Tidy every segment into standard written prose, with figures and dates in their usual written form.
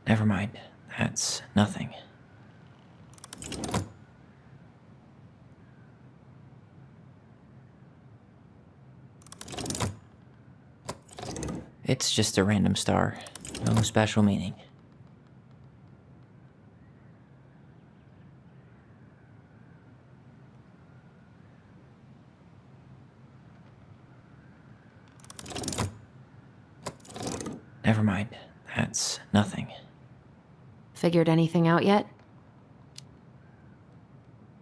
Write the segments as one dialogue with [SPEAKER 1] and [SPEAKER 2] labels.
[SPEAKER 1] Never mind. That's nothing. It's just a random star. No special meaning. Never mind. That's nothing.
[SPEAKER 2] Figured anything out yet?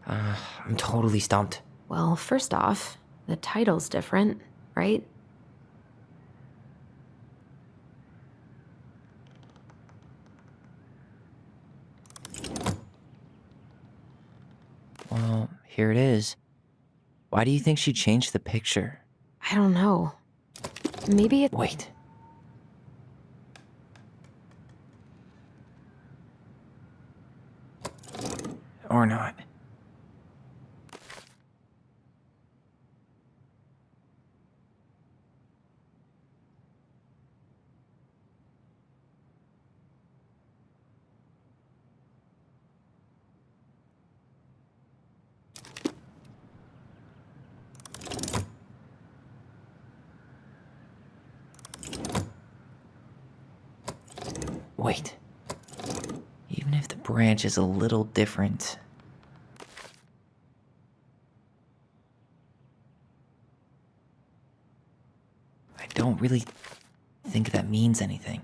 [SPEAKER 1] I'm totally stumped.
[SPEAKER 2] Well, first off, the title's different, right?
[SPEAKER 1] Well, here it is. Why do you think she changed the picture?
[SPEAKER 2] I don't know. Maybe it...
[SPEAKER 1] Wait. Or not. Wait. Even if the branch is a little different... I don't really think that means anything.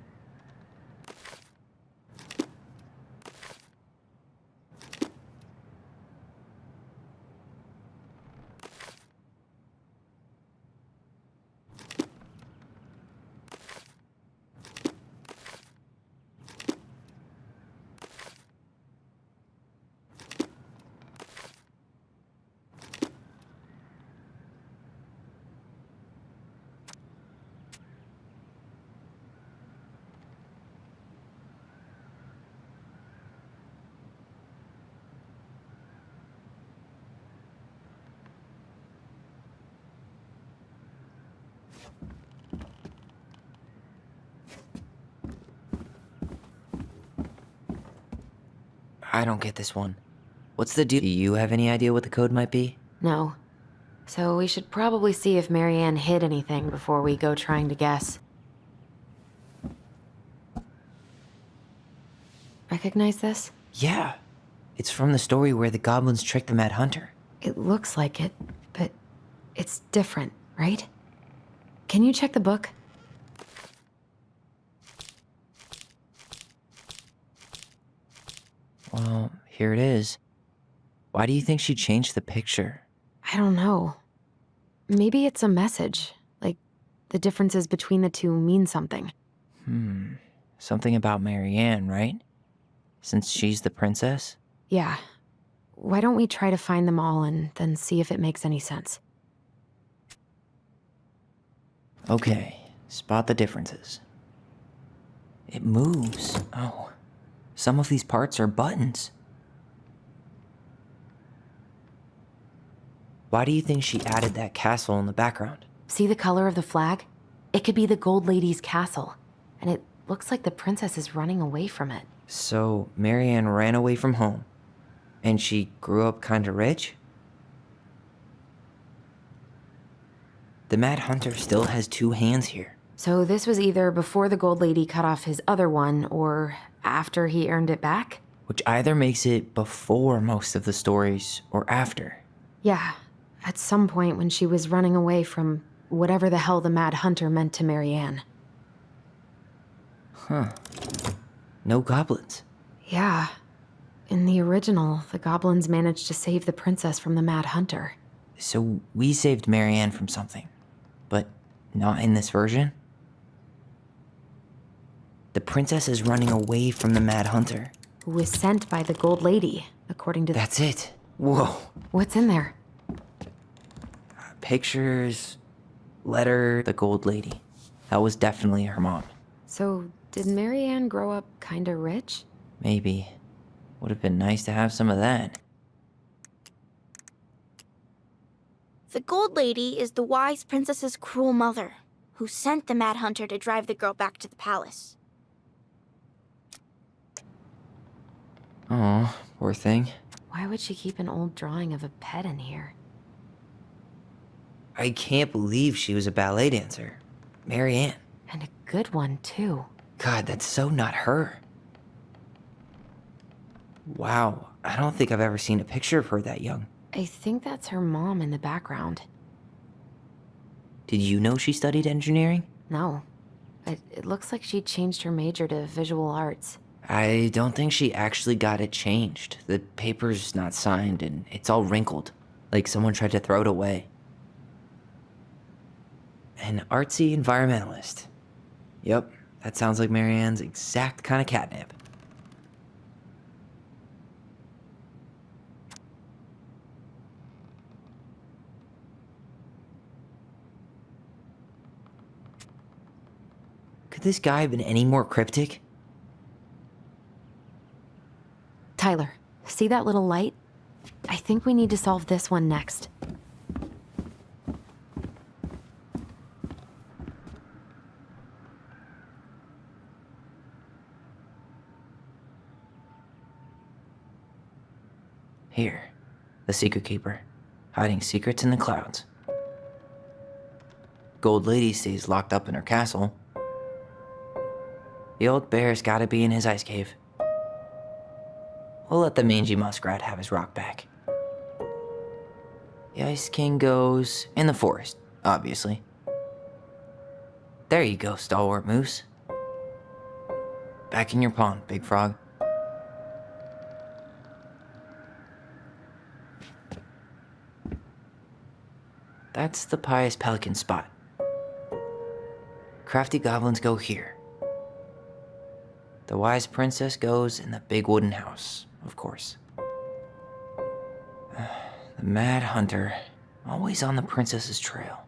[SPEAKER 1] I don't get this one. What's the deal? Do you have any idea what the code might be?
[SPEAKER 2] No. So we should probably see if Marianne hid anything before we go trying to guess. Recognize this?
[SPEAKER 1] Yeah. It's from the story where the goblins tricked the Mad Hunter.
[SPEAKER 2] It looks like it, but it's different, right? Can you check the book?
[SPEAKER 1] Well, here it is. Why do you think she changed the picture?
[SPEAKER 2] I don't know. Maybe it's a message. Like, the differences between the two mean something.
[SPEAKER 1] Something about Marianne, right? Since she's the princess?
[SPEAKER 2] Yeah. Why don't we try to find them all and then see if it makes any sense?
[SPEAKER 1] Okay, spot the differences. It moves. Oh, some of these parts are buttons. Why do you think she added that castle in the background?
[SPEAKER 2] See the color of the flag? It could be the Gold Lady's castle. And it looks like the princess is running away from it.
[SPEAKER 1] So, Marianne ran away from home, and she grew up kinda rich? The Mad Hunter still has two hands here.
[SPEAKER 2] So this was either before the Gold Lady cut off his other one, or after he earned it back?
[SPEAKER 1] Which either makes it before most of the stories, or after.
[SPEAKER 2] Yeah, at some point when she was running away from whatever the hell the Mad Hunter meant to Marianne.
[SPEAKER 1] No goblins.
[SPEAKER 2] Yeah. In the original, the goblins managed to save the princess from the Mad Hunter.
[SPEAKER 1] So we saved Marianne from something, but not in this version? The princess is running away from the Mad Hunter.
[SPEAKER 2] Who was sent by the Gold Lady, according to
[SPEAKER 1] That's it. Whoa.
[SPEAKER 2] What's in there?
[SPEAKER 1] Pictures, letter, the Gold Lady. That was definitely her mom.
[SPEAKER 2] So, did Marianne grow up kinda rich?
[SPEAKER 1] Maybe. Would have been nice to have some of that.
[SPEAKER 3] The Gold Lady is the wise princess's cruel mother, who sent the Mad Hunter to drive the girl back to the palace.
[SPEAKER 1] Oh, poor thing.
[SPEAKER 2] Why would she keep an old drawing of a pet in here?
[SPEAKER 1] I can't believe she was a ballet dancer. Mary Ann.
[SPEAKER 2] And a good one, too.
[SPEAKER 1] God, that's so not her. Wow, I don't think I've ever seen a picture of her that young.
[SPEAKER 2] I think that's her mom in the background.
[SPEAKER 1] Did you know she studied engineering?
[SPEAKER 2] No. It looks like she changed her major to visual arts.
[SPEAKER 1] I don't think she actually got it changed. The paper's not signed and it's all wrinkled, like someone tried to throw it away. An artsy environmentalist. Yep, that sounds like Mary Ann's exact kind of catnip. Could this guy have been any more cryptic?
[SPEAKER 2] Tyler, see that little light? I think we need to solve this one next.
[SPEAKER 1] Here, the secret keeper, hiding secrets in the clouds. Gold Lady stays locked up in her castle. The old bear's gotta be in his ice cave. We'll let the mangy muskrat have his rock back. The Ice King goes in the forest, obviously. There you go, stalwart moose. Back in your pond, big frog. That's the pious pelican spot. Crafty goblins go here. The wise princess goes in the big wooden house, of course. The mad hunter, always on the princess's trail.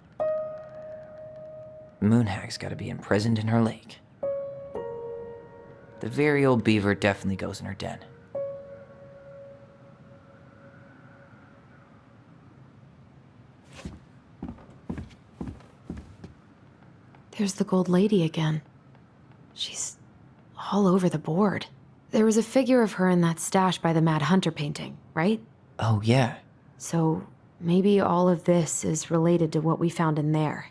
[SPEAKER 1] The moon hag's gotta be imprisoned in her lake. The very old beaver definitely goes in her den.
[SPEAKER 2] There's the Gold Lady again. She's all over the board. There was a figure of her in that stash by the Mad Hunter painting, right?
[SPEAKER 1] Oh, yeah.
[SPEAKER 2] So maybe all of this is related to what we found in there.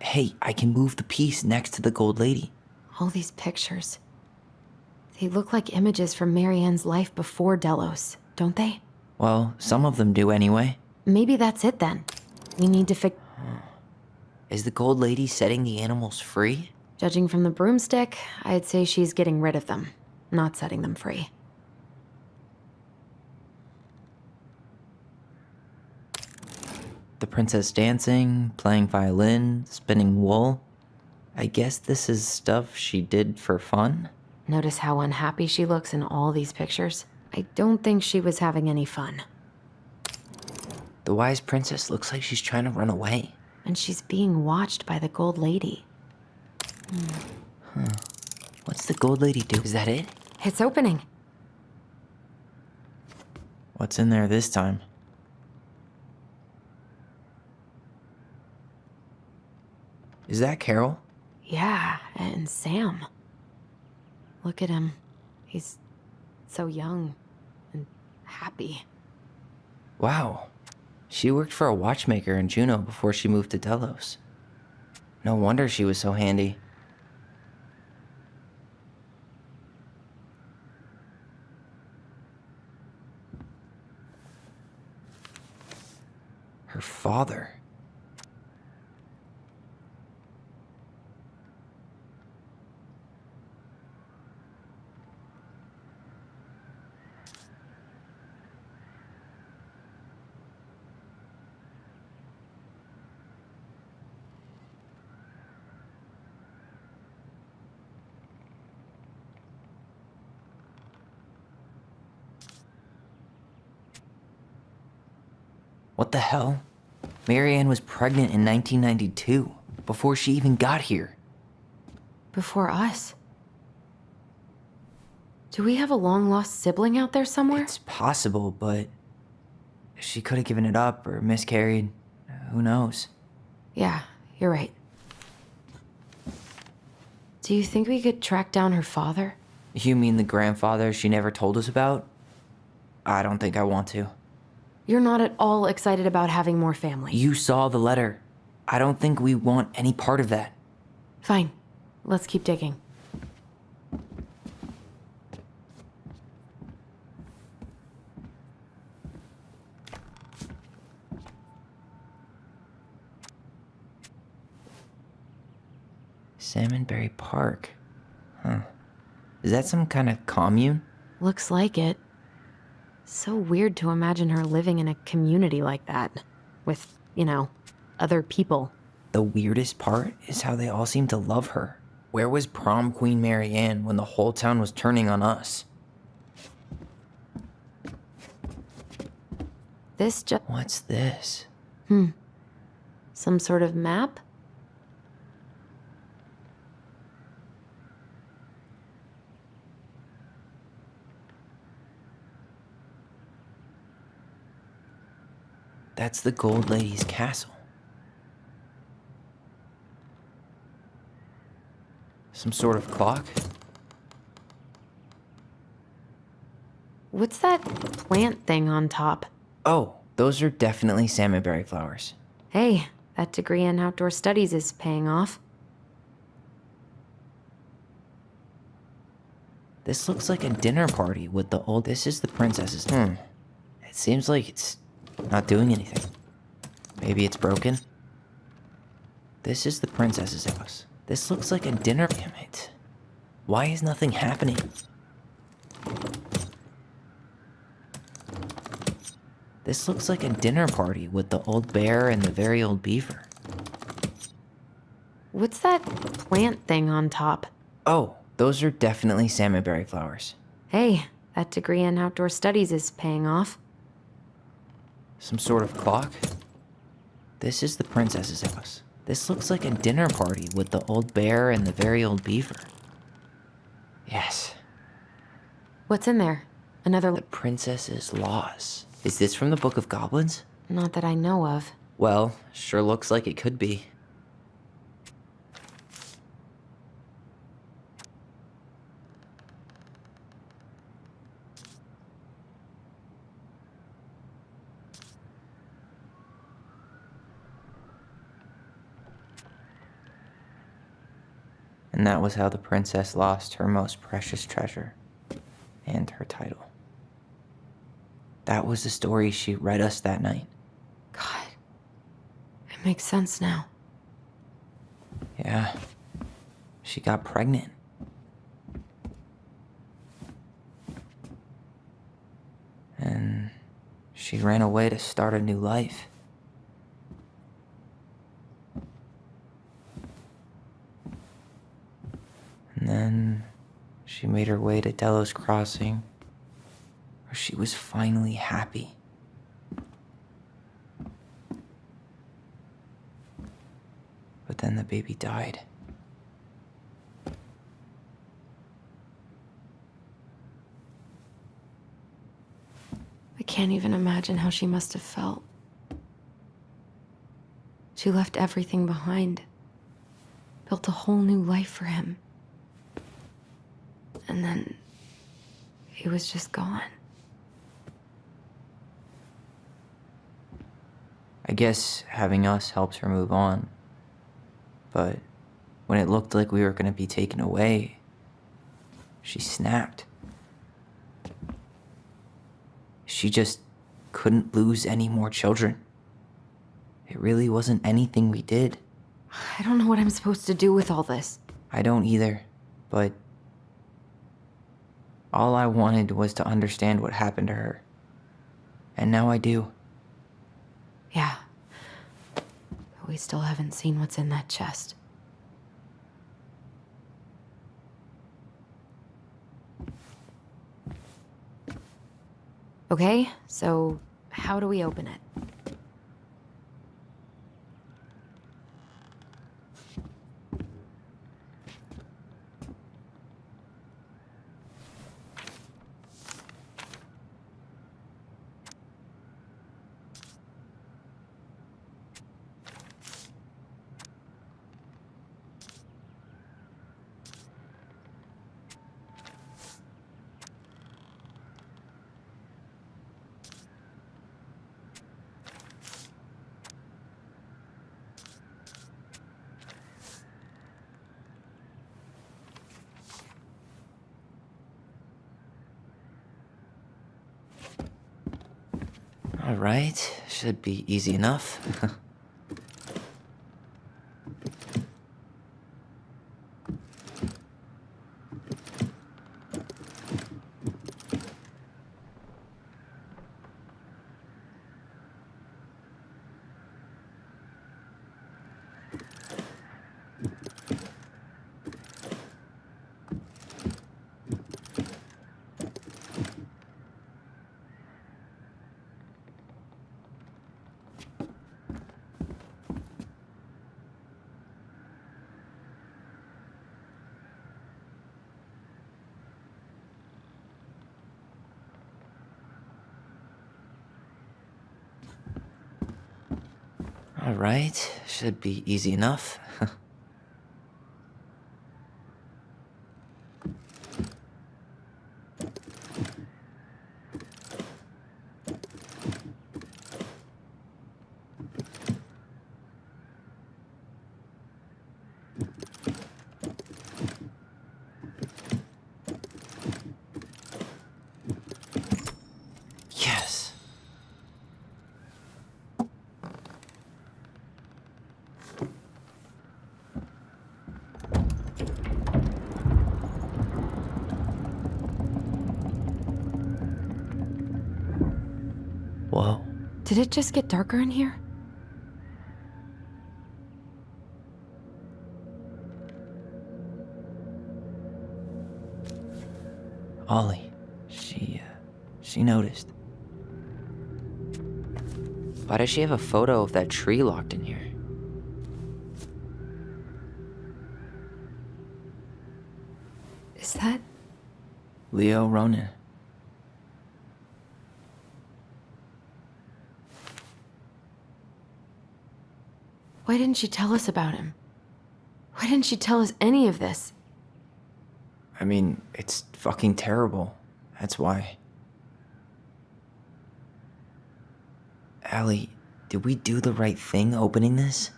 [SPEAKER 1] Hey, I can move the piece next to the Gold Lady.
[SPEAKER 2] All these pictures. They look like images from Mary Ann's life before Delos, don't they?
[SPEAKER 1] Well, some of them do anyway.
[SPEAKER 2] Maybe that's it then. We need to
[SPEAKER 1] Is the Gold Lady setting the animals free?
[SPEAKER 2] Judging from the broomstick, I'd say she's getting rid of them, not setting them free.
[SPEAKER 1] The princess dancing, playing violin, spinning wool. I guess this is stuff she did for fun?
[SPEAKER 2] Notice how unhappy she looks in all these pictures? I don't think she was having any fun.
[SPEAKER 1] The wise princess looks like she's trying to run away.
[SPEAKER 2] And she's being watched by the Gold Lady.
[SPEAKER 1] What's the Gold Lady do? Is that it?
[SPEAKER 2] It's opening.
[SPEAKER 1] What's in there this time? Is that Carol?
[SPEAKER 2] Yeah, and Sam. Look at him. He's so young and happy.
[SPEAKER 1] Wow. She worked for a watchmaker in Juneau before she moved to Delos. No wonder she was so handy. Her father. What the hell? Mary Ann was pregnant in 1992, before she even got here.
[SPEAKER 2] Before us. Do we have a long-lost sibling out there somewhere?
[SPEAKER 1] It's possible, but she could have given it up or miscarried. Who knows?
[SPEAKER 2] Yeah, you're right. Do you think we could track down her father?
[SPEAKER 1] You mean the grandfather she never told us about? I don't think I want to.
[SPEAKER 2] You're not at all excited about having more family.
[SPEAKER 1] You saw the letter. I don't think we want any part of that.
[SPEAKER 2] Fine. Let's keep digging.
[SPEAKER 1] Salmonberry Park. Huh. Is that some kind of commune?
[SPEAKER 2] Looks like it. So weird to imagine her living in a community like that. With, other people.
[SPEAKER 1] The weirdest part is how they all seem to love her. Where was prom queen Mary Ann when the whole town was turning on us? What's this?
[SPEAKER 2] Some sort of map?
[SPEAKER 1] That's the Gold Lady's castle. Some sort of clock?
[SPEAKER 2] What's that plant thing on top?
[SPEAKER 1] Oh, those are definitely salmonberry flowers.
[SPEAKER 2] Hey, that degree in outdoor studies is paying off.
[SPEAKER 1] This looks like a dinner party with the old... This is the princess's... It seems like it's not doing anything. Maybe it's broken? This is the princess's house. This looks like a dinner... Damn it. Why is nothing happening? This looks like a dinner party with the old bear and the very old beaver.
[SPEAKER 2] What's that plant thing on top?
[SPEAKER 1] Oh, those are definitely salmonberry flowers.
[SPEAKER 2] Hey, that degree in outdoor studies is paying off.
[SPEAKER 1] Some sort of clock? This is the princess's house. This looks like a dinner party with the old bear and the very old beaver. Yes.
[SPEAKER 2] What's in there? Another...
[SPEAKER 1] The princess's laws. Is this from the Book of Goblins?
[SPEAKER 2] Not that I know of.
[SPEAKER 1] Well, sure looks like it could be. And that was how the princess lost her most precious treasure and her title. That was the story she read us that night.
[SPEAKER 2] God. It makes sense now.
[SPEAKER 1] Yeah. She got pregnant. And she ran away to start a new life. And then she made her way to Delos Crossing, where she was finally happy. But then the baby died.
[SPEAKER 2] I can't even imagine how she must have felt. She left everything behind. Built a whole new life for him. And then he was just gone.
[SPEAKER 1] I guess having us helped her move on. But when it looked like we were going to be taken away, she snapped. She just couldn't lose any more children. It really wasn't anything we did.
[SPEAKER 2] I don't know what I'm supposed to do with all this.
[SPEAKER 1] I don't either, but all I wanted was to understand what happened to her. And now I do.
[SPEAKER 2] Yeah. But we still haven't seen what's in that chest. Okay, so how do we open it?
[SPEAKER 1] Alright, should be easy enough. Alright, should be easy enough. Yes. Whoa.
[SPEAKER 2] Did it just get darker in here?
[SPEAKER 1] Ollie. She noticed. Why does she have a photo of that tree locked in here?
[SPEAKER 2] Is that...
[SPEAKER 1] Leo Ronan.
[SPEAKER 2] Why didn't she tell us about him? Why didn't she tell us any of this?
[SPEAKER 1] I mean, it's fucking terrible. That's why. Allie, did we do the right thing opening this?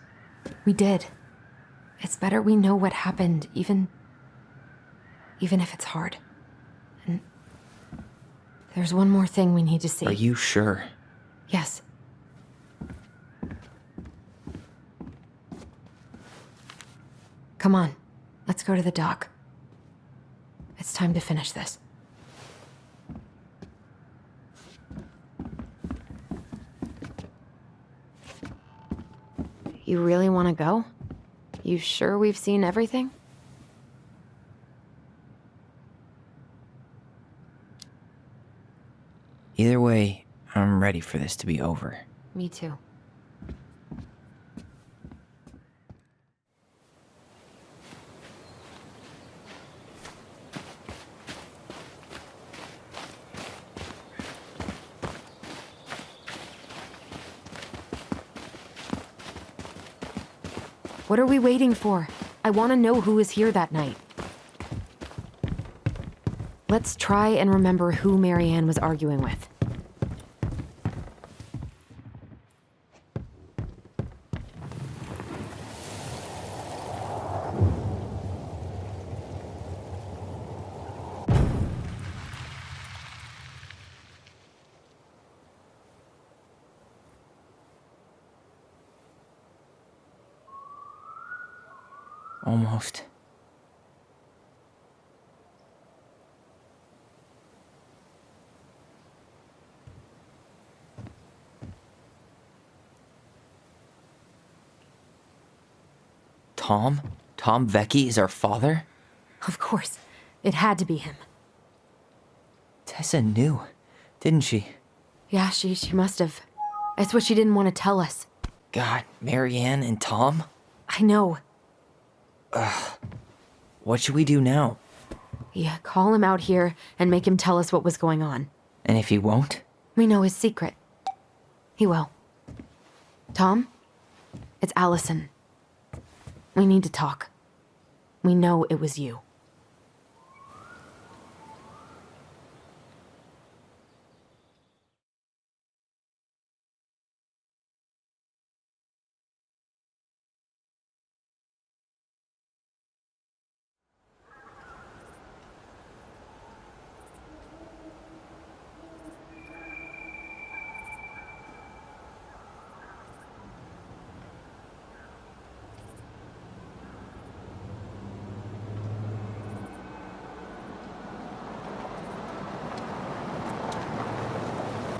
[SPEAKER 2] We did. It's better we know what happened, even if it's hard. And there's one more thing we need to see.
[SPEAKER 1] Are you sure?
[SPEAKER 2] Yes. Come on, let's go to the dock. It's time to finish this. You really want to go? You sure we've seen everything?
[SPEAKER 1] Either way, I'm ready for this to be over.
[SPEAKER 2] Me too. What are we waiting for? I want to know who was here that night. Let's try and remember who Marianne was arguing with.
[SPEAKER 1] Almost. Tom? Tom Vecchi is our father?
[SPEAKER 2] Of course. It had to be him.
[SPEAKER 1] Tessa knew, didn't she?
[SPEAKER 2] Yeah, she must have. It's what she didn't want to tell us.
[SPEAKER 1] God, Marianne and Tom?
[SPEAKER 2] I know.
[SPEAKER 1] What should we do now?
[SPEAKER 2] Yeah, call him out here and make him tell us what was going on.
[SPEAKER 1] And if he won't?
[SPEAKER 2] We know his secret. He will. Tom? It's Alyson. We need to talk. We know it was you.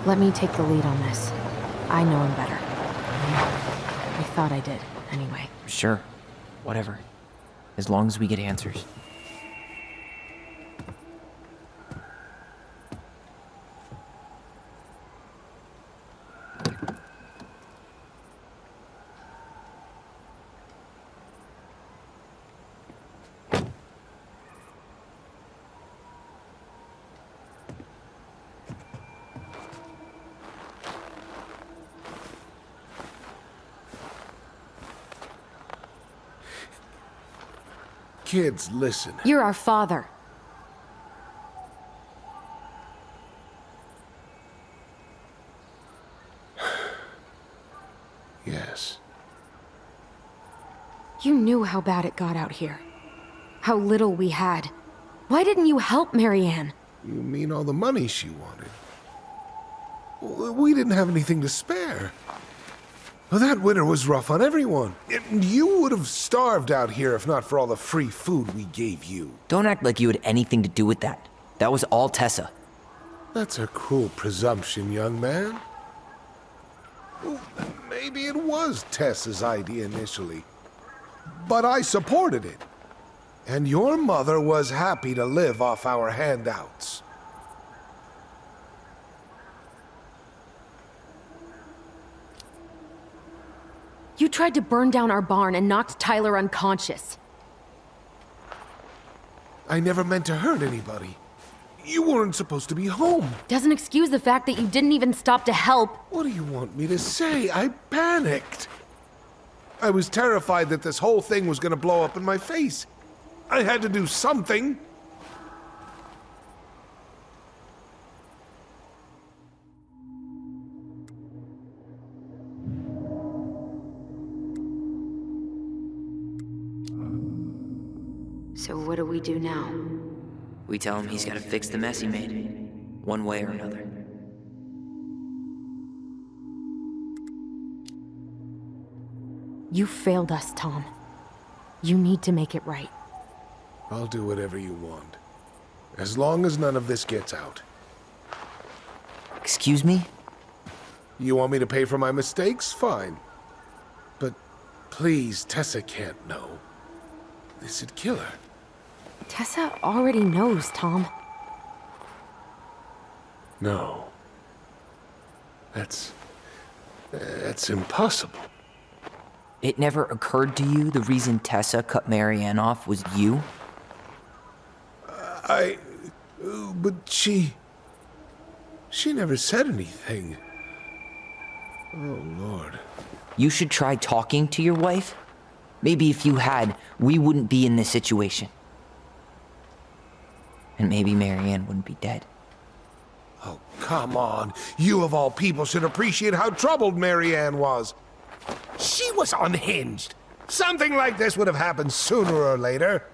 [SPEAKER 2] Let me take the lead on this. I know him better. I thought I did, anyway.
[SPEAKER 1] Sure. Whatever. As long as we get answers.
[SPEAKER 4] Kids, listen.
[SPEAKER 2] You're our father.
[SPEAKER 4] Yes.
[SPEAKER 2] You knew how bad it got out here. How little we had. Why didn't you help Marianne?
[SPEAKER 4] You mean all the money she wanted? We didn't have anything to spare. Well, that winter was rough on everyone. You would have starved out here if not for all the free food we gave you.
[SPEAKER 1] Don't act like you had anything to do with that. That was all Tessa.
[SPEAKER 4] That's a cruel presumption, young man. Well, maybe it was Tessa's idea initially. But I supported it. And your mother was happy to live off our handouts.
[SPEAKER 2] You tried to burn down our barn and knocked Tyler unconscious.
[SPEAKER 4] I never meant to hurt anybody. You weren't supposed to be home.
[SPEAKER 2] Doesn't excuse the fact that you didn't even stop to help.
[SPEAKER 4] What do you want me to say? I panicked. I was terrified that this whole thing was going to blow up in my face. I had to do something.
[SPEAKER 2] So what do we do now?
[SPEAKER 1] We tell him he's gotta fix the mess he made. One way or another.
[SPEAKER 2] You failed us, Tom. You need to make it right.
[SPEAKER 4] I'll do whatever you want. As long as none of this gets out.
[SPEAKER 1] Excuse me?
[SPEAKER 4] You want me to pay for my mistakes? Fine. But please, Tessa can't know. This'd kill her.
[SPEAKER 2] Tessa already knows, Tom.
[SPEAKER 4] No. That's impossible.
[SPEAKER 1] It never occurred to you the reason Tessa cut Marianne off was you?
[SPEAKER 4] But she never said anything. Oh, Lord.
[SPEAKER 1] You should try talking to your wife. Maybe if you had, we wouldn't be in this situation. And maybe Marianne wouldn't be dead.
[SPEAKER 4] Oh, come on. You of all people should appreciate how troubled Marianne was. She was unhinged. Something like this would have happened sooner or later.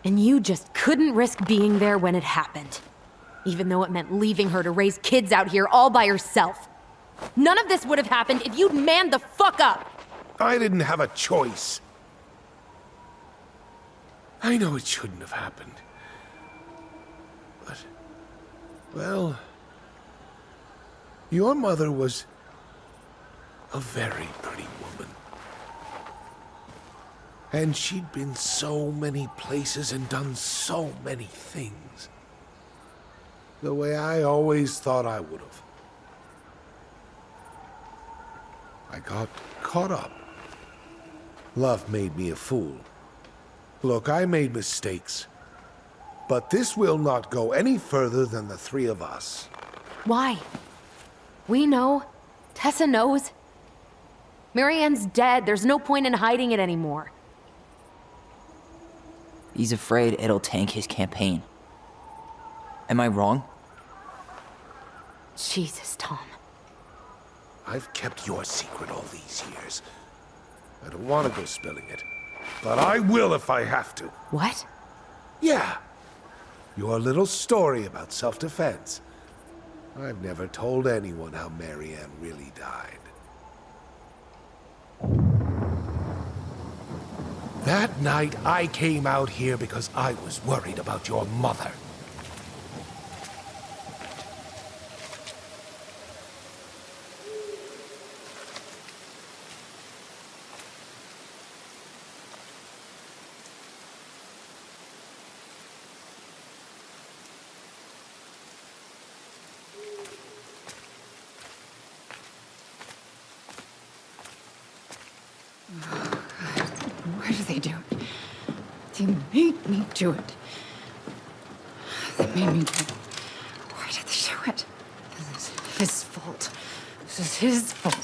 [SPEAKER 2] And you just couldn't risk being there when it happened. Even though it meant leaving her to raise kids out here all by herself. None of this would have happened if you'd manned the fuck up!
[SPEAKER 4] I didn't have a choice. I know it shouldn't have happened. But, well, your mother was a very pretty woman. And she'd been so many places and done so many things. The way I always thought I would have. I got caught up. Love made me a fool. Look, I made mistakes. But this will not go any further than the three of us.
[SPEAKER 2] Why? We know. Tessa knows. Marianne's dead. There's no point in hiding it anymore.
[SPEAKER 1] He's afraid it'll tank his campaign. Am I wrong?
[SPEAKER 2] Jesus, Tom.
[SPEAKER 4] I've kept your secret all these years. I don't want to go spilling it. But I will if I have to.
[SPEAKER 2] What?
[SPEAKER 4] Yeah. Your little story about self-defense. I've never told anyone how Marianne really died. That night, I came out here because I was worried about your mother.
[SPEAKER 2] Why do they do it? They made me do it. They made me do it. Why did they do it? This is his fault. This is his fault.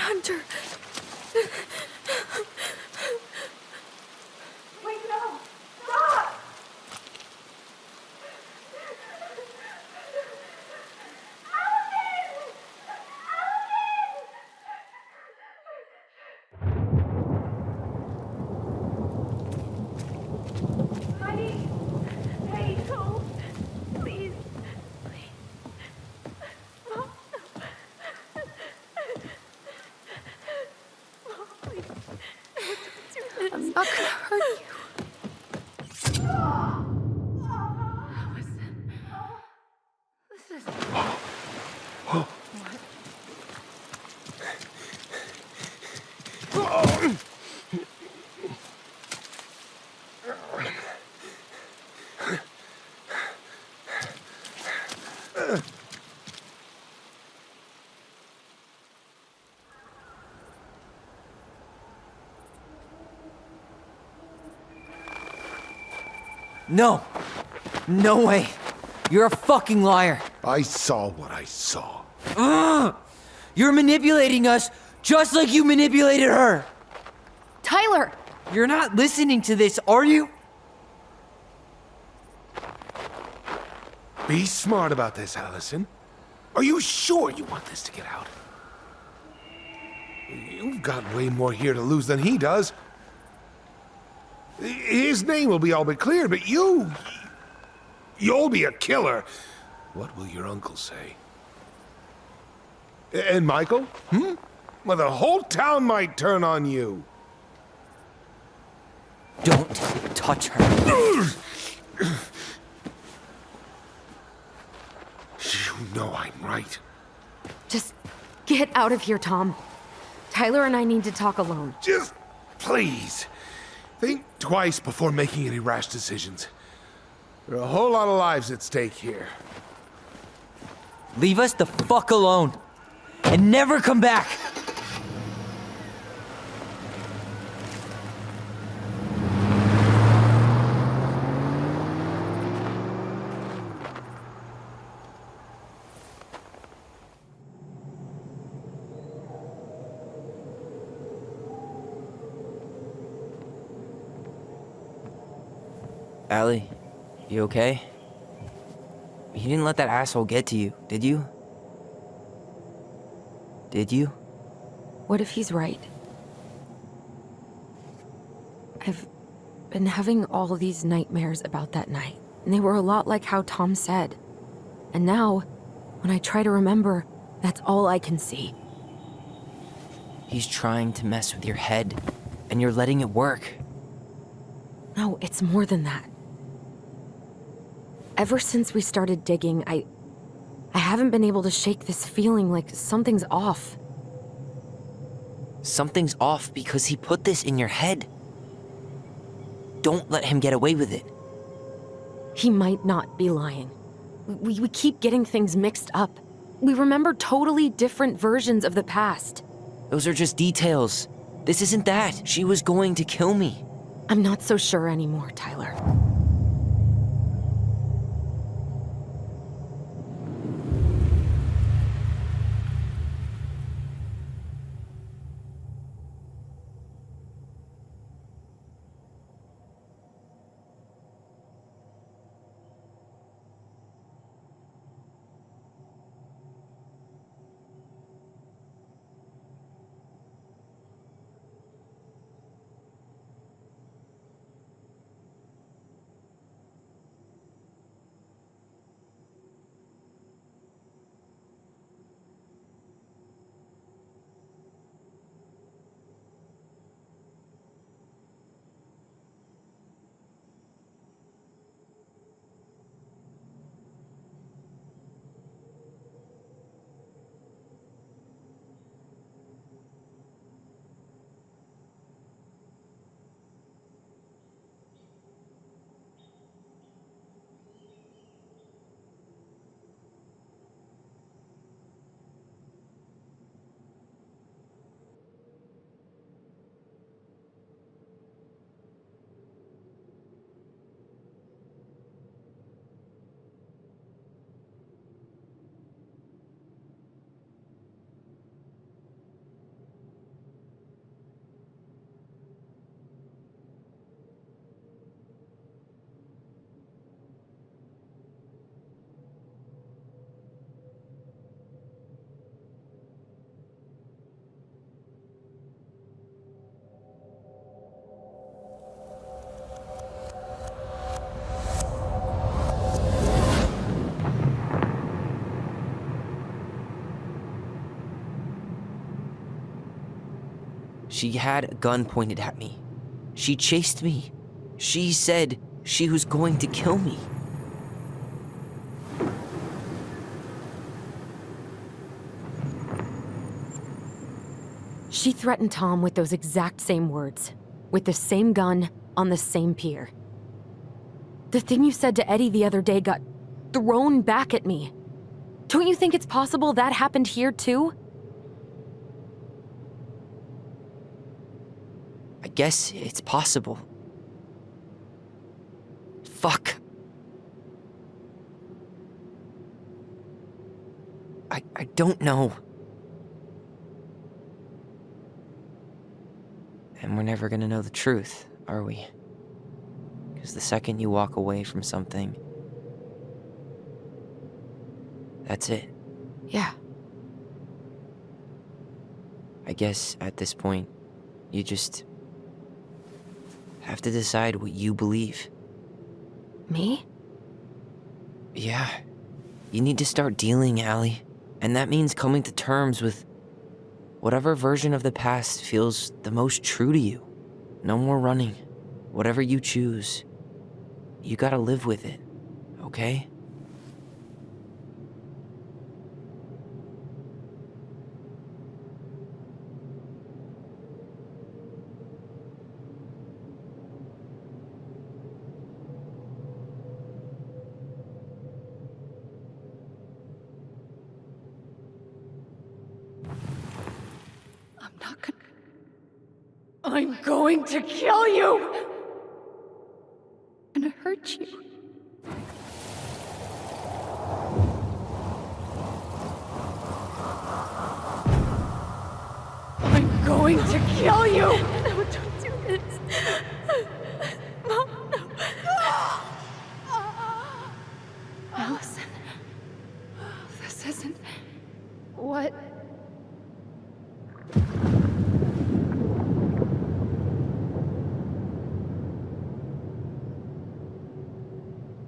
[SPEAKER 3] Hunter.
[SPEAKER 5] Wait, no! Stop! Honey! Hey, no! Please! Mom, please.
[SPEAKER 2] I'm not gonna hurt you. Listen. This is... What?
[SPEAKER 1] No! No way! You're a fucking liar!
[SPEAKER 4] I saw what I saw.
[SPEAKER 1] Ugh! You're manipulating us just like you manipulated her!
[SPEAKER 2] Tyler!
[SPEAKER 1] You're not listening to this, are you?
[SPEAKER 4] Be smart about this, Alyson. Are you sure you want this to get out? You've got way more here to lose than he does. His name will be all but cleared, but you'll be a killer. What will your uncle say? And Michael? Well, the whole town might turn on you.
[SPEAKER 1] Don't touch her.
[SPEAKER 4] You know I'm right.
[SPEAKER 2] Just get out of here, Tom. Tyler and I need to talk alone.
[SPEAKER 4] Just please. Think twice before making any rash decisions. There are a whole lot of lives at stake here.
[SPEAKER 1] Leave us the fuck alone. And never come back! Allie, you okay? You didn't let that asshole get to you, did you? Did you?
[SPEAKER 2] What if he's right? I've been having all these nightmares about that night, and they were a lot like how Tom said. And now, when I try to remember, that's all I can see.
[SPEAKER 1] He's trying to mess with your head, and you're letting it work.
[SPEAKER 2] No, it's more than that. Ever since we started digging, I haven't been able to shake this feeling like something's off.
[SPEAKER 1] Something's off because he put this in your head. Don't let him get away with it.
[SPEAKER 2] He might not be lying. We keep getting things mixed up. We remember totally different versions of the past.
[SPEAKER 1] Those are just details. This isn't that. She was going to kill me.
[SPEAKER 2] I'm not so sure anymore, Tyler.
[SPEAKER 1] She had a gun pointed at me. She chased me. She said she was going to kill me.
[SPEAKER 6] She threatened Tom with those exact same words, with the same gun, on the same pier. The thing you said to Eddie the other day got thrown back at me. Don't you think it's possible that happened here too?
[SPEAKER 1] I guess it's possible. Fuck. I don't know. And we're never gonna know the truth, are we? Because the second you walk away from something, that's it.
[SPEAKER 6] Yeah.
[SPEAKER 1] I guess at this point, you just have to decide what you believe.
[SPEAKER 6] Me?
[SPEAKER 1] Yeah. You need to start dealing, Allie. And that means coming to terms with whatever version of the past feels the most true to you. No more running. Whatever you choose, you gotta live with it, okay?
[SPEAKER 2] I'm going to kill you! And hurt you. I'm going to kill you!
[SPEAKER 5] No, don't do this. Mom, no.
[SPEAKER 2] Alyson, this isn't what...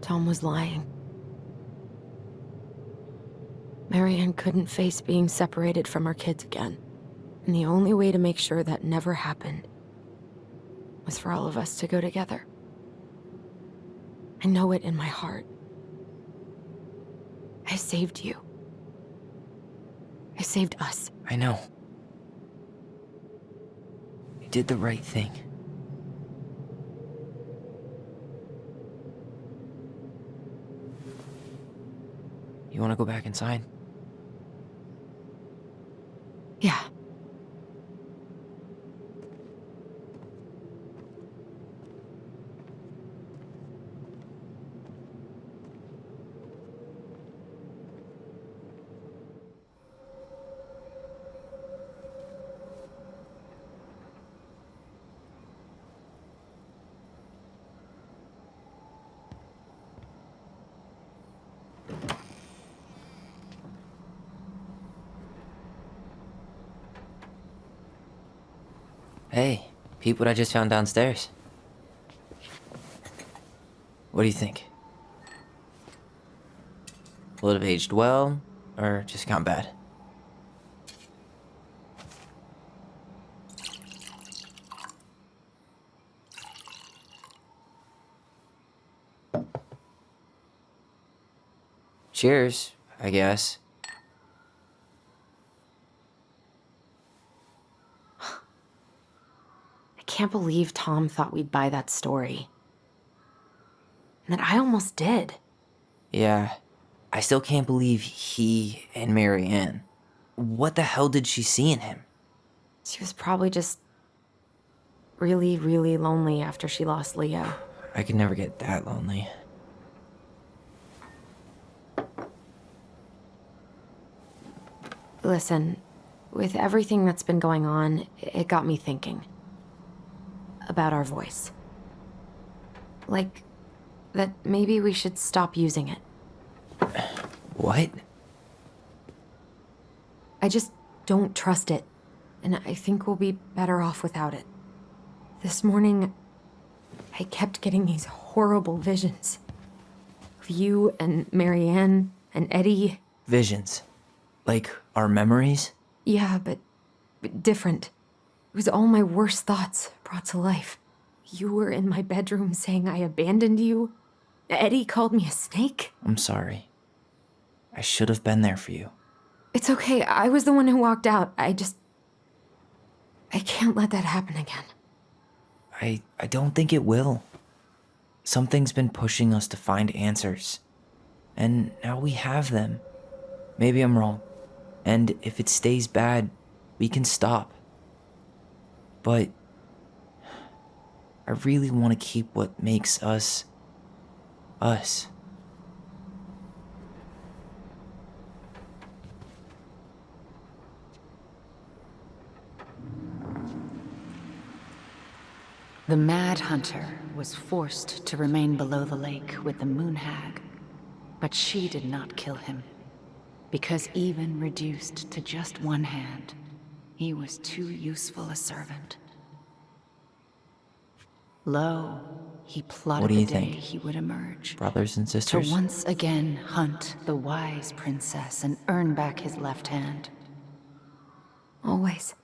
[SPEAKER 6] Tom was lying. Marianne couldn't face being separated from her kids again. And the only way to make sure that never happened was for all of us to go together. I know it in my heart. I saved you. I saved us.
[SPEAKER 1] I know. You did the right thing. You wanna go back inside?
[SPEAKER 6] Yeah.
[SPEAKER 1] Hey, peep what I just found downstairs. What do you think? Will it have aged well, or just gone bad? Cheers, I guess.
[SPEAKER 6] I can't believe Tom thought we'd buy that story. And that I almost did.
[SPEAKER 1] Yeah, I still can't believe he and Marianne. What the hell did she see in him?
[SPEAKER 6] She was probably just really, really lonely after she lost Leo.
[SPEAKER 1] I could never get that lonely.
[SPEAKER 6] Listen, with everything that's been going on, it got me thinking about our voice. Like, that maybe we should stop using it.
[SPEAKER 1] What?
[SPEAKER 6] I just don't trust it, and I think we'll be better off without it. This morning, I kept getting these horrible visions of you and Marianne and Eddie.
[SPEAKER 1] Visions. Like our memories?
[SPEAKER 6] Yeah, but different. was all my worst thoughts brought to life. You were in my bedroom saying I abandoned you. Eddie called me a snake.
[SPEAKER 1] I'm sorry. I should have been there for you.
[SPEAKER 6] It's okay. I was the one who walked out. I can't let that happen again.
[SPEAKER 1] I don't think it will. Something's been pushing us to find answers. And now we have them. Maybe I'm wrong. And if it stays bad, we can stop. But I really want to keep what makes us, us.
[SPEAKER 2] The Mad Hunter was forced to remain below the lake with the Moon Hag, but she did not kill him, because even reduced to just one hand, he was too useful a servant. Lo, he plotted
[SPEAKER 1] What do you
[SPEAKER 2] the day
[SPEAKER 1] think?
[SPEAKER 2] he would emerge,
[SPEAKER 1] Brothers and
[SPEAKER 2] to
[SPEAKER 1] sisters?
[SPEAKER 2] once again hunt the wise princess and earn back his left hand.
[SPEAKER 6] Always.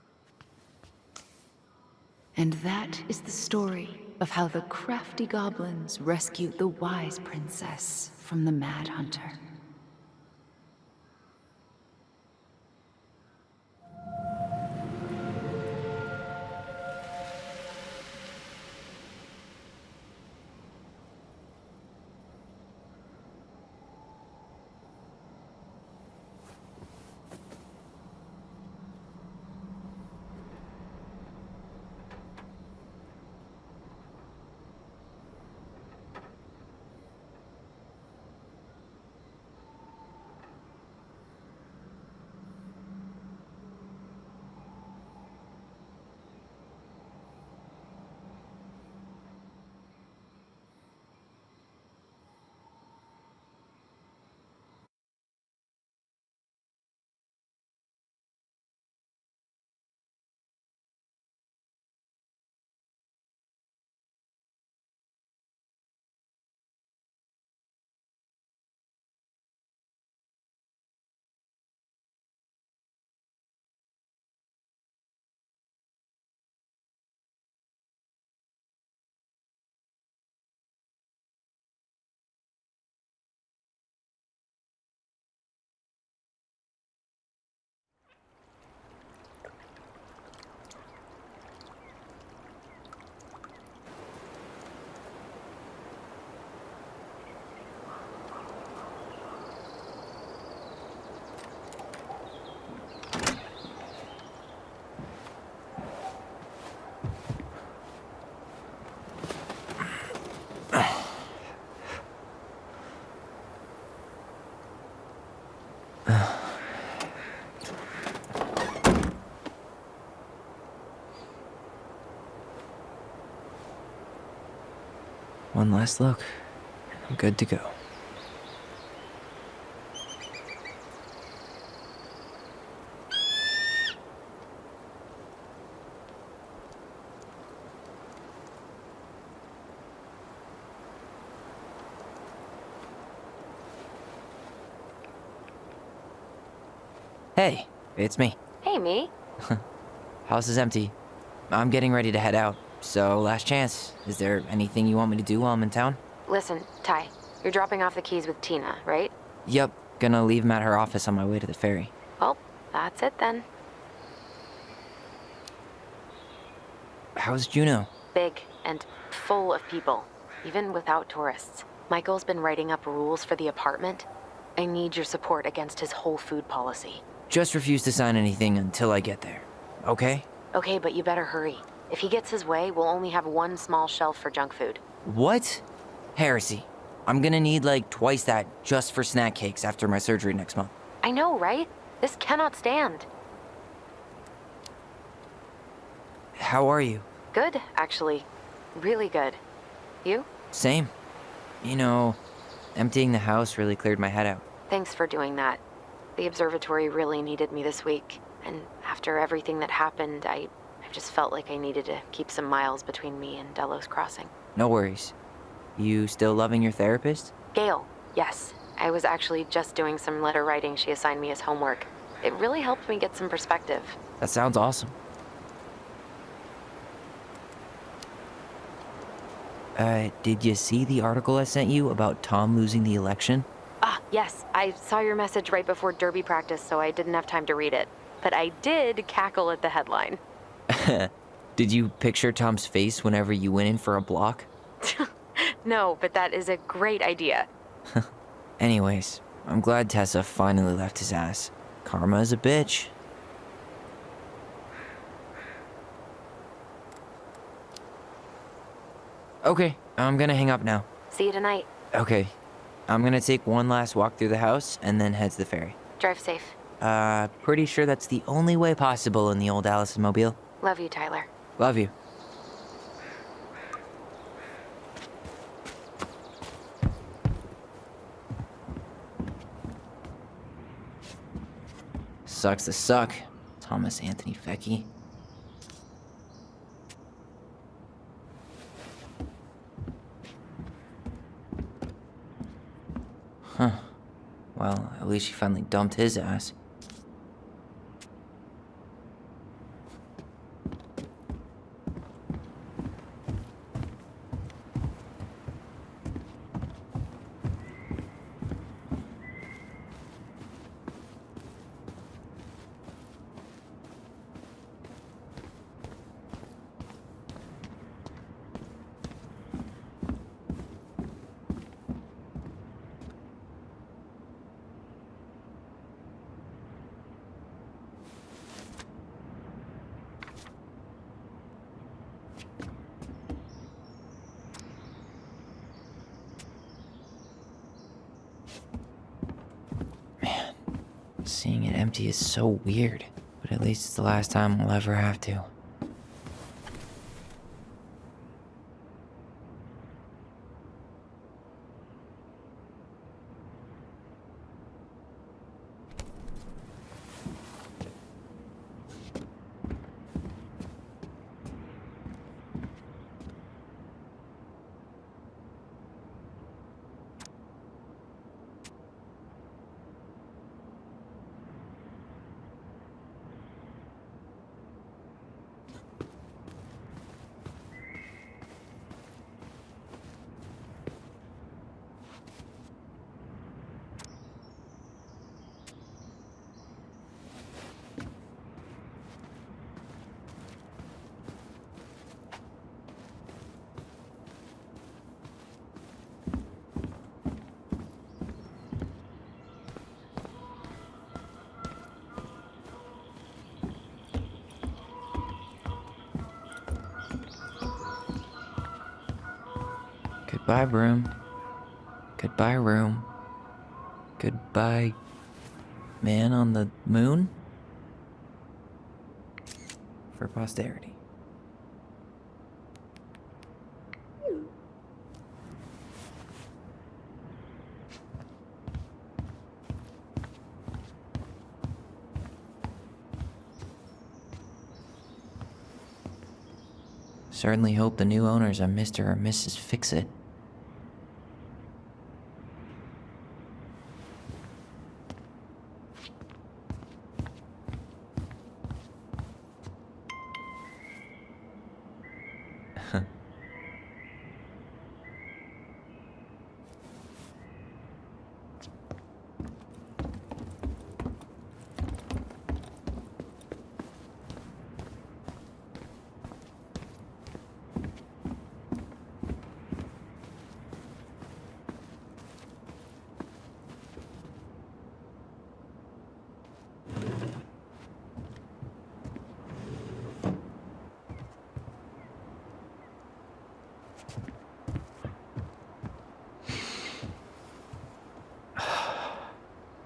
[SPEAKER 2] And that is the story of how the crafty goblins rescued the wise princess from the Mad Hunter.
[SPEAKER 1] One last look. I'm good to go. Hey, it's me.
[SPEAKER 6] Hey, me.
[SPEAKER 1] House is empty. I'm getting ready to head out. So, last chance. Is there anything you want me to do while I'm in town?
[SPEAKER 6] Listen, Ty, you're dropping off the keys with Tina, right?
[SPEAKER 1] Yep, gonna leave 'em at her office on my way to the ferry.
[SPEAKER 6] Well, that's it then.
[SPEAKER 1] How's Juno?
[SPEAKER 6] Big and full of people, even without tourists. Michael's been writing up rules for the apartment. I need your support against his whole food policy.
[SPEAKER 1] Just refuse to sign anything until I get there. Okay?
[SPEAKER 6] Okay, but you better hurry. If he gets his way, we'll only have one small shelf for junk food.
[SPEAKER 1] What? Heresy. I'm gonna need like twice that just for snack cakes after my surgery next month.
[SPEAKER 6] I know, right? This cannot stand.
[SPEAKER 1] How are you?
[SPEAKER 6] Good, actually. Really good. You?
[SPEAKER 1] Same. You know, emptying the house really cleared my head out.
[SPEAKER 6] Thanks for doing that. The observatory really needed me this week, and after everything that happened, I just felt like I needed to keep some miles between me and Delos Crossing.
[SPEAKER 1] No worries. You still loving your therapist?
[SPEAKER 6] Gail, yes. I was actually just doing some letter writing she assigned me as homework. It really helped me get some perspective.
[SPEAKER 1] That sounds awesome. Did you see the article I sent you about Tom losing the election?
[SPEAKER 6] Ah, yes. I saw your message right before derby practice, so I didn't have time to read it. But I did cackle at the headline.
[SPEAKER 1] Did you picture Tom's face whenever you went in for a block?
[SPEAKER 6] No, but that is a great idea.
[SPEAKER 1] Anyways, I'm glad Tessa finally left his ass. Karma is a bitch. Okay, I'm gonna hang up now.
[SPEAKER 6] See you tonight.
[SPEAKER 1] Okay, I'm gonna take one last walk through the house and then head to the ferry.
[SPEAKER 6] Drive safe.
[SPEAKER 1] Pretty sure that's the only way possible in the old Alyson mobile.
[SPEAKER 6] Love you, Tyler.
[SPEAKER 1] Love you. Sucks to suck, Thomas Anthony Fecky. Huh. Well, at least she finally dumped his ass. Seeing it empty is so weird, but at least it's the last time I'll ever have to. Goodbye, room. Goodbye, room. Goodbye, man on the moon? For posterity. Certainly hope the new owners are Mr. or Mrs. Fix-It.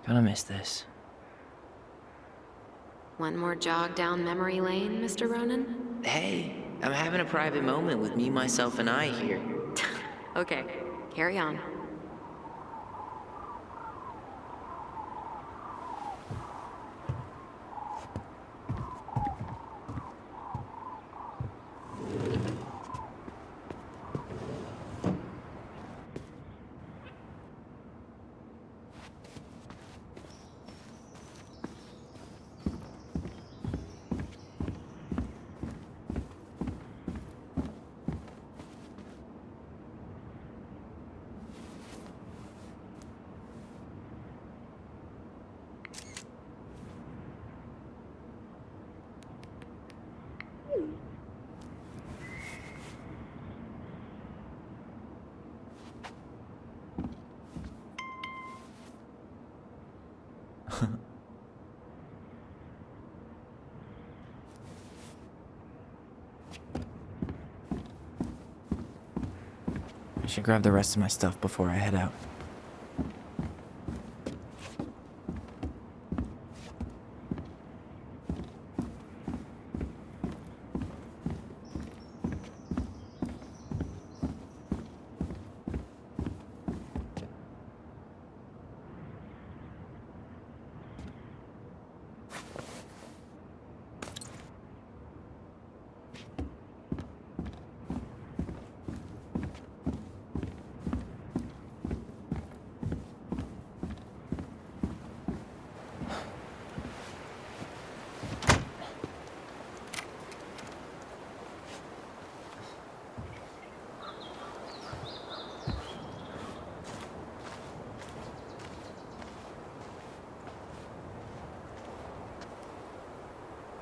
[SPEAKER 1] Gonna miss this.
[SPEAKER 6] One more jog down memory lane, Mr. Ronan?
[SPEAKER 1] Hey, I'm having a private moment with me, myself, and I here.
[SPEAKER 6] Okay, carry on.
[SPEAKER 1] should grab the rest of my stuff before I head out.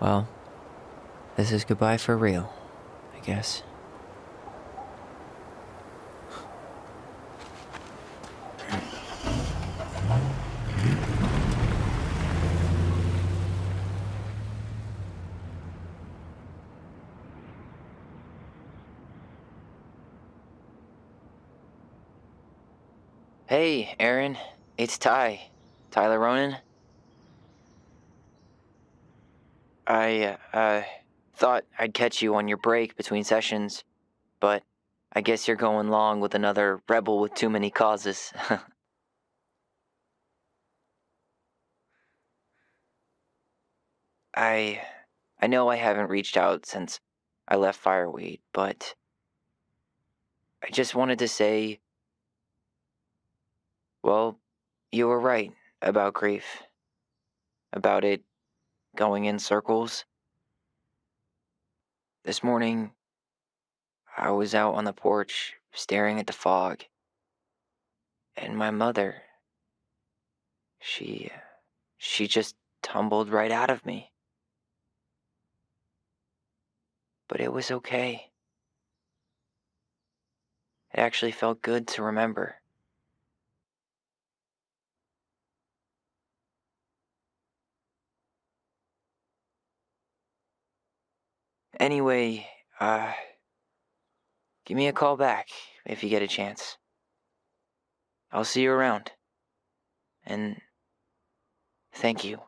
[SPEAKER 1] Well, this is goodbye for real, I guess. Hey, Aaron. It's Tyler Ronan. I thought I'd catch you on your break between sessions, but I guess you're going along with another rebel with too many causes. I know I haven't reached out since I left Fireweed, but I just wanted to say, well, you were right about grief. About it going in circles. This morning, I was out on the porch staring at the fog, and my mother, she just tumbled right out of me. But it was okay. It actually felt good to remember. Anyway, give me a call back if you get a chance. I'll see you around. And thank you.